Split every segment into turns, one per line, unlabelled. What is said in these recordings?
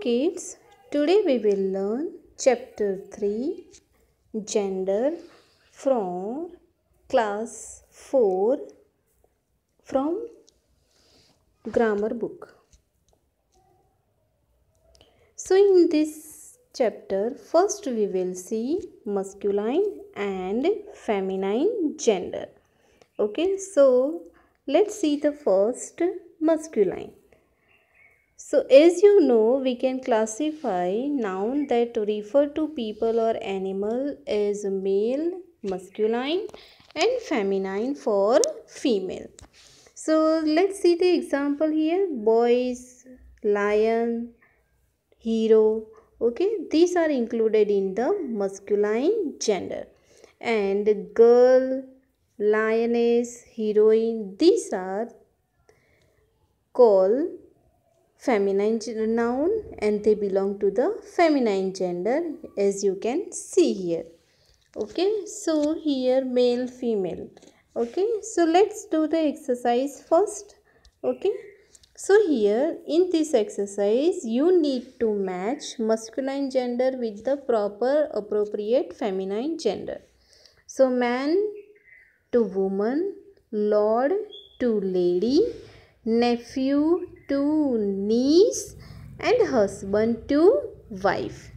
kids, today we will learn chapter 3 gender from class 4 from grammar book. So in this chapter first we will see masculine and feminine gender. Okay, so let's see the first masculine. So as you know, we can classify noun that refer to people or animal as male, masculine, and feminine for female. So let's see the example here. Boys, lion, hero. Okay, these are included in the masculine gender. And girl, lioness, heroine, these are called feminine noun and they belong to the feminine gender, as you can see here. Okay, so here male, female. Okay, so let's do the exercise first. Okay, so here in this exercise you need to match masculine gender with the proper appropriate feminine gender. So man to woman, lord to lady, nephew to niece, and husband to wife.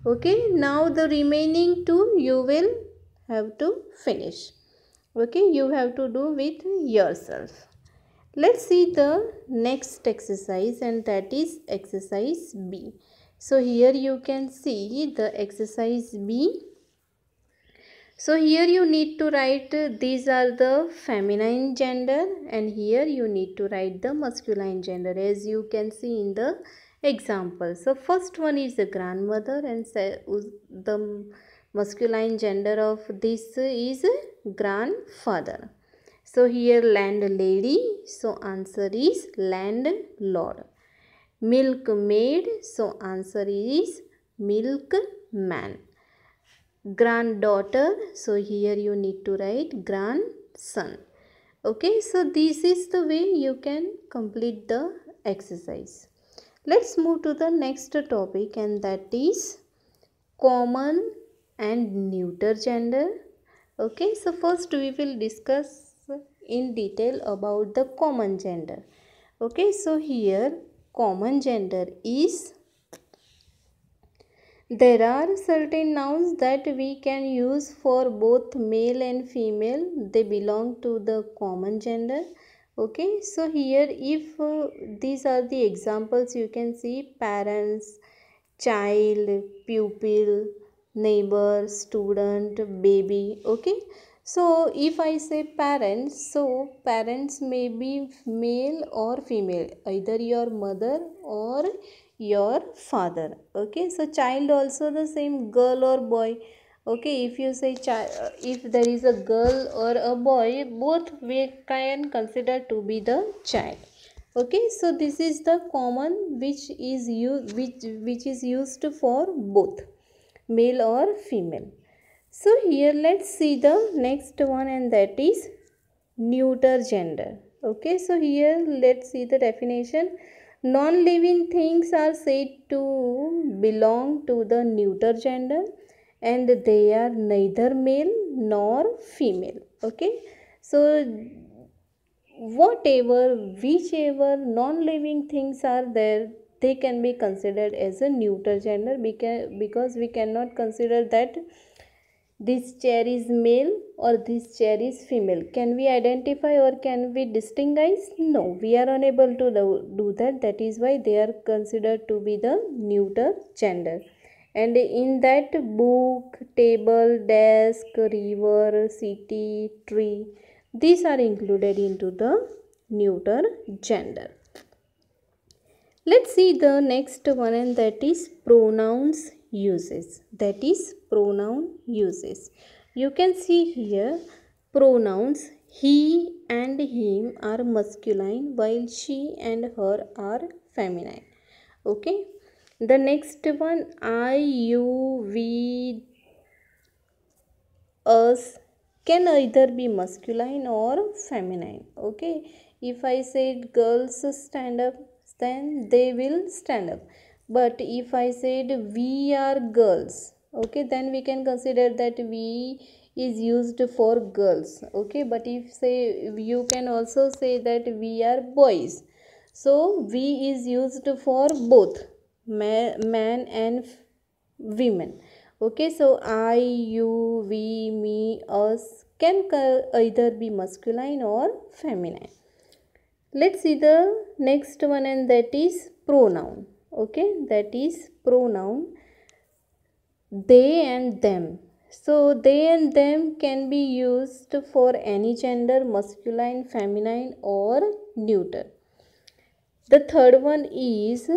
Okay, now the remaining two you will have to finish. Okay, you have to do with yourself. Let's see the next exercise, and that is exercise B. So here you can see the exercise B. So here you need to write these are the feminine gender, and here you need to write the masculine gender, as you can see in the example. So first one is the grandmother, and the masculine gender of this is grandfather. So here landlady, so answer is landlord. Milkmaid, so answer is milkman. Granddaughter, so here you need to write grandson. Okay, so this is the way you can complete the exercise. Let's move to the next topic, and that is common and neuter gender. Okay, so first we will discuss in detail about the common gender. Okay, so here common gender is, there are certain nouns that we can use for both male and female. They belong to the common gender. Okay, so here if these are the examples, you can see parents, child, pupil, neighbor, student, baby. Okay, so if I say parents, so parents may be male or female, either your mother or your father. Okay, so child also the same, girl or boy. Okay, if you say child, if there is a girl or a boy, both we can consider to be the child. Okay, so this is the common which is used for both male or female. So here let's see the next one, and that is neuter gender. Okay, so here let's see the definition. Non-living things are said to belong to the neuter gender, and they are neither male nor female. Okay, so whichever non-living things are there, they can be considered as a neuter gender, because we cannot consider that this chair is male or this chair is female. Can we identify or can we distinguish? No, we are unable to do that. That is why they are considered to be the neuter gender. And in that, book, table, desk, river, city, tree, these are included into the neuter gender. Let's see the next one, and that is pronouns uses. That is pronoun uses. You can see here pronouns he and him are masculine, while she and her are feminine. Okay. The next one, I, you, we, us can either be masculine or feminine. Okay, if I said girls stand up, then they will stand up. But if I said we are girls, okay, then we can consider that we is used for girls, okay. But if say, you can also say that we are boys, so we is used for both man and women, okay. So I, you, we, me, us can either be masculine or feminine. Let's see the next one, and that is pronoun, okay. That is pronoun they and them. So they and them can be used for any gender, masculine, feminine or neuter. The third one is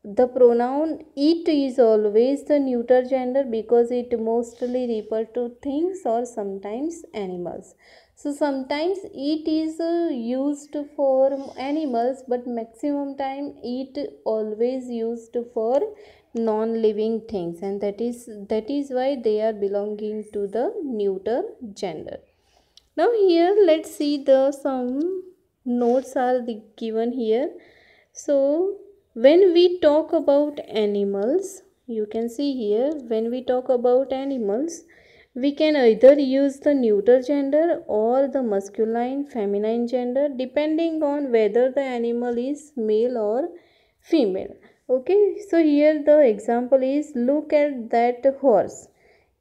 the pronoun it is always the neuter gender because it mostly refer to things or sometimes animals. So sometimes it is used for animals, but maximum time it always used for non-living things, and that is why they are belonging to the neuter gender. Now here let's see the some notes are given here. So when we talk about animals, you can see here, when we talk about animals, we can either use the neuter gender or the masculine, feminine gender depending on whether the animal is male or female. Okay, so here the example is, look at that horse.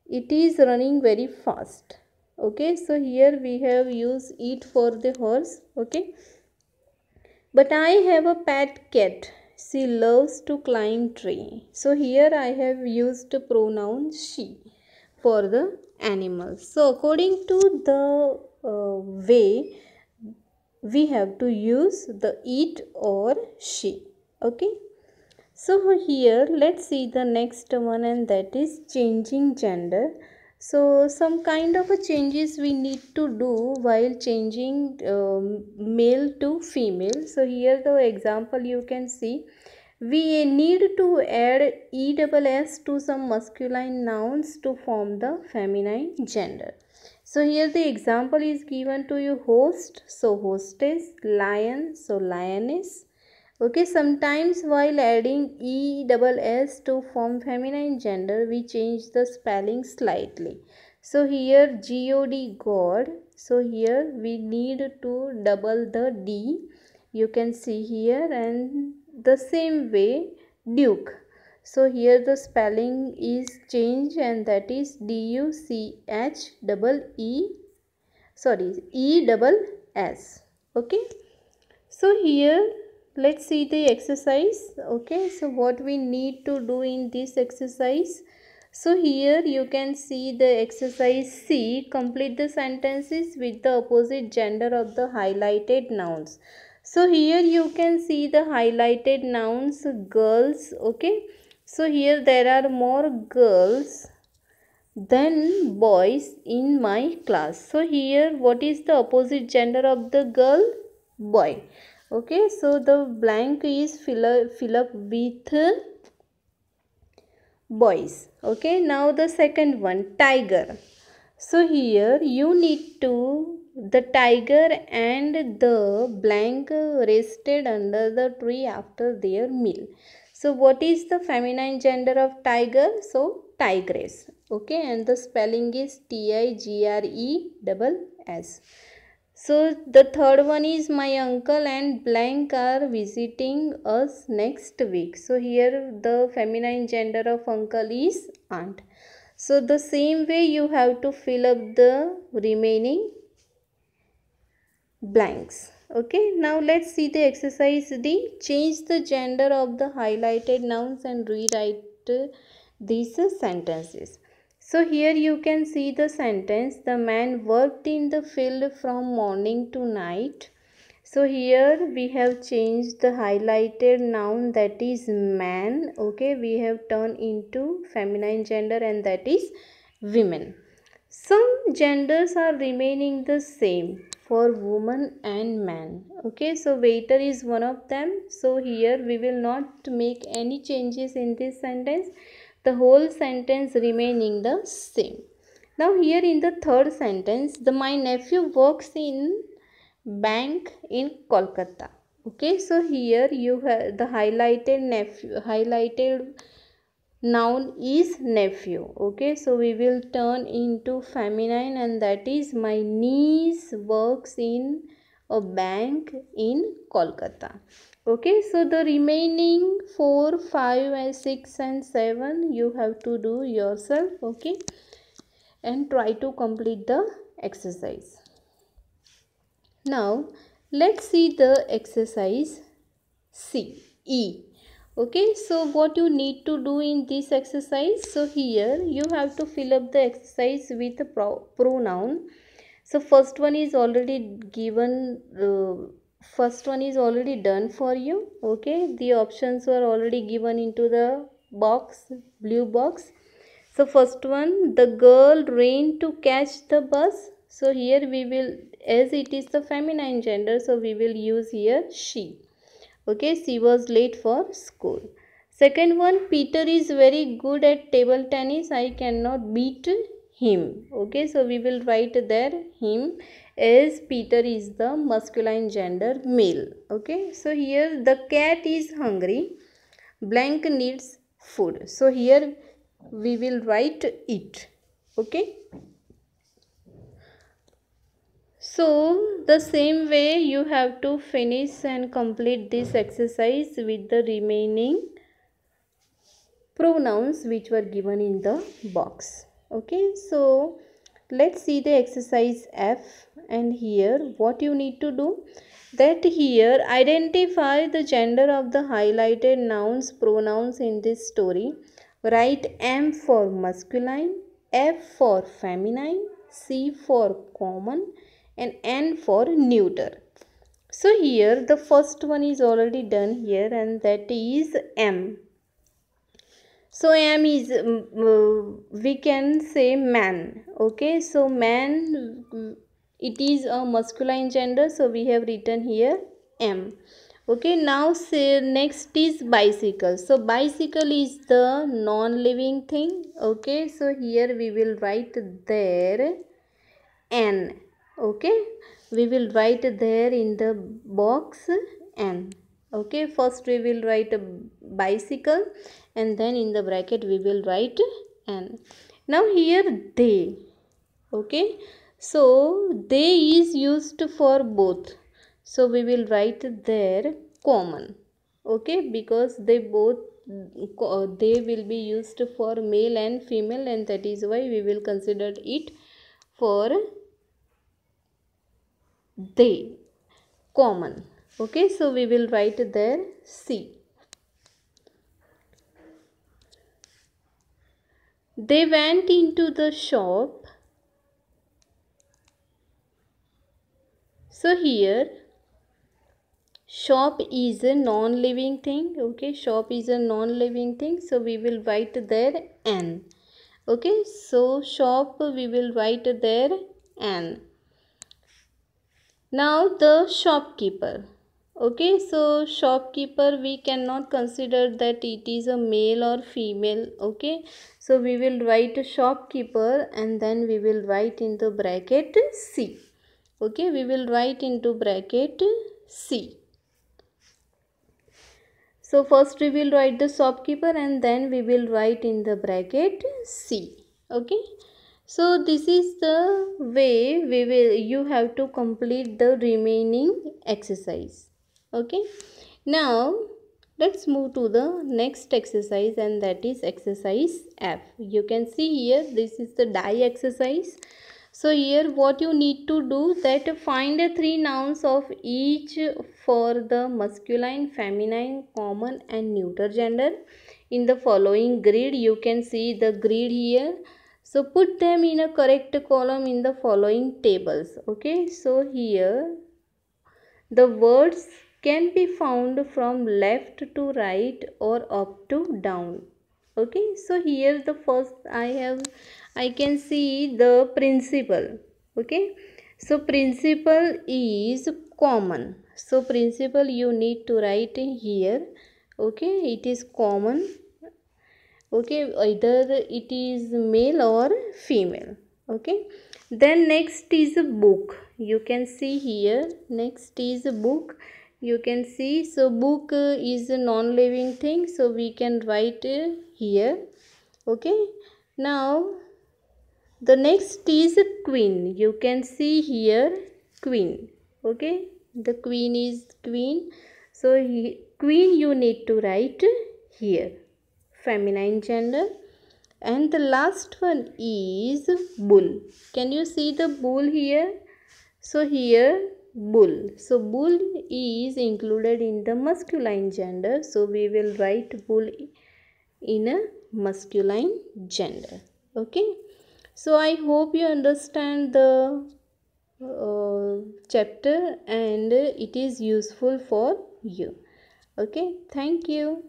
It is running very fast. Okay, so here we have used it for the horse. Okay, but I have a pet cat. She loves to climb tree. So here I have used pronoun she for the animals. So according to the way, we have to use the it or she. Okay. So here let's see the next one, and that is changing gender. So some kind of a changes we need to do while changing male to female. So here the example you can see, we need to add ESS to some masculine nouns to form the feminine gender. So here the example is given to you, host, so hostess, lion, so lioness. Okay, sometimes while adding ESS to form feminine gender, we change the spelling slightly. So here God, God. So here we need to double the D. You can see here, and the same way Duke. So here the spelling is changed, and that is ESS. Okay. So here let's see the exercise. Okay, so what we need to do in this exercise. So here you can see the exercise C, complete the sentences with the opposite gender of the highlighted nouns. So here you can see the highlighted nouns girls. Okay, so here there are more girls than boys in my class. So here what is the opposite gender of the girl? Boy. Okay, so the blank is fill up with boys. Okay, now the second one, tiger. So here you need to, the tiger and the blank rested under the tree after their meal. So what is the feminine gender of tiger? So tigress. Okay, and the spelling is TIGRESS. So the third one is, my uncle and blank are visiting us next week. So here the feminine gender of uncle is aunt. So the same way you have to fill up the remaining blanks. Okay, now let's see the exercise D. Change the gender of the highlighted nouns and rewrite these sentences. So here you can see the sentence, the man worked in the field from morning to night. So here we have changed the highlighted noun, that is man. Okay, we have turned into feminine gender, and that is women. Some genders are remaining the same for woman and man. Okay, so waiter is one of them. So here we will not make any changes in this sentence. The whole sentence remaining the same. Now here in the third sentence, my nephew works in bank in Kolkata. Okay, so here you have the highlighted noun is nephew. Okay, so we will turn into feminine, and that is my niece works in a bank in Kolkata. Okay, so the remaining 4, 5 and 6 and 7 you have to do yourself. Okay, and try to complete the exercise. Now let's see the exercise E. Okay, so what you need to do in this exercise, so here you have to fill up the exercise with a pronoun. So first one is already given, first one is already done for you. Okay, the options were already given into the box, blue box. So first one, the girl ran to catch the bus. So here we will, as it is the feminine gender, so we will use here she. Okay, she was late for school. Second one, Peter is very good at table tennis. I cannot beat him. Okay, so we will write there him, as Peter is the masculine gender, male. Okay, so here the cat is hungry. Blank needs food. So here we will write it. Okay. So the same way you have to finish and complete this exercise with the remaining pronouns which were given in the box. Okay, so let's see the exercise F, and here what you need to do, that here identify the gender of the highlighted nouns pronouns in this story. Write M for masculine, F for feminine, C for common, and N for neuter. So here the first one is already done here, and that is M. So M is, we can say man. Okay, so man, it is a masculine gender, so we have written here M. Okay, now say next is bicycle. So bicycle is the non-living thing. Okay, so here we will write there N. Okay, we will write there in the box N. Okay, first we will write a bicycle, and then in the bracket we will write N. Now here they. Okay, so they is used for both, so we will write there common. Okay, because they both, they will be used for male and female, and that is why we will consider it for they, common. Okay, so we will write there C. They went into the shop. So here shop is a non-living thing. Okay, shop is a non-living thing, so we will write there N. Okay, so shop we will write there N. Now the shopkeeper. Okay, so shopkeeper we cannot consider that it is a male or female. Okay, so we will write shopkeeper, and then we will write into bracket C. Okay, we will write into bracket C. So first we will write the shopkeeper, and then we will write in the bracket C. Okay. So this is the way you have to complete the remaining exercise. Okay. Now let's move to the next exercise, and that is exercise F. You can see here this is the die exercise. So here what you need to do, that find the 3 nouns of each for the masculine, feminine, common and neuter gender in the following grid. You can see the grid here. So put them in a correct column in the following tables. Okay, so here the words can be found from left to right or up to down. Okay, so here the first I can see the principal. Okay, so principal is common. So principal you need to write here. Okay, it is common. Okay, either it is male or female. Okay, then next is a book. You can see here next is a book. you can see. So book is a non-living thing, so we can write here. Okay, now the next is queen. You can see here queen. Okay, the queen is queen. So queen you need to write here, feminine gender. And the last one is bull. Can you see the bull here? So here bull. So bull is included in the masculine gender. So we will write bull in a masculine gender. Okay. So I hope you understand the chapter and it is useful for you. Okay. Thank you.